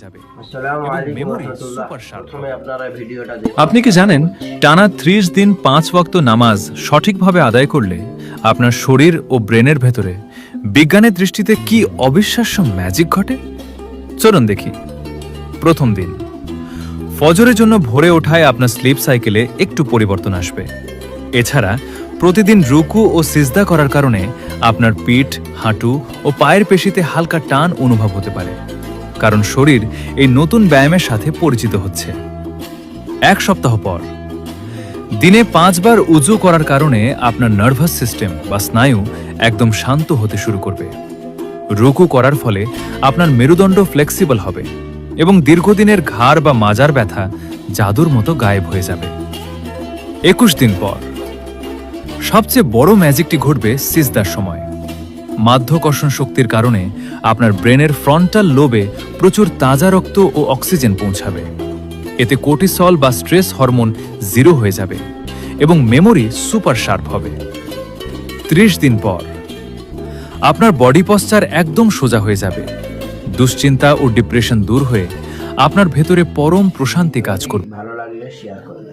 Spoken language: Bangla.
যাবে আসসালামু এবং আলাইকুম মেমোরি রাহমাতুল্লাহ। Super sharp. প্রথমে আপনারা ভিডিওটা দেখুন। আপনি কি জানেন টানা 30 দিন 5 ওয়াক্ত নামাজ সঠিকভাবে আদায় করলে আপনার শরীর ও ব্রেনের ভেতরে বিজ্ঞানের দৃষ্টিতে কি অবিশ্বাস্য ম্যাজিক ঘটে? চলুন দেখি। প্রথম দিন, ফজরের জন্য ভোরে ওঠায় আপনার স্লিপ সাইকেলে একটু পরিবর্তন আসবে। এছাড়া প্রতিদিন রুকু ও সিজদা করার কারণে আপনার পিঠ, হাঁটু ও পায়ের পেশিতে হালকা টান অনুভব হতে পারে, কারণ শরীর এই নতুন ব্যায়ামের সাথে পরিচিত হচ্ছে। এক সপ্তাহ পর, দিনে 5 বার উজু করার কারণে আপনার নার্ভাস সিস্টেম বা স্নায়ু একদম শান্ত হতে শুরু করবে। রুকু করার ফলে আপনার মেরুদণ্ড ফ্লেক্সিবল হবে এবং দীর্ঘদিনের ঘাড় বা মাজার ব্যথা জাদুর মতো গায়েব হয়ে যাবে। 21 দিন পর, সবচেয়ে বড় ম্যাজিকটি ঘটবে সিজদার সময়। মাধ্যাকর্ষণ শক্তির কারণে আপনার ব্রেনের ফ্রন্টাল লোবে প্রচুর তাজা রক্ত ও অক্সিজেন পৌঁছাবে। এতে কোর্টিসল বা স্ট্রেস হরমোন 0 হয়ে যাবে এবং মেমোরি সুপার শার্প হবে। 30 দিন পর, আপনার বডি পশ্চার একদম সোজা হয়ে যাবে। দুশ্চিন্তা ও ডিপ্রেশন দূর হয়ে আপনার ভেতরে পরম প্রশান্তি কাজ করবে। ভালো লাগলে শেয়ার করুন।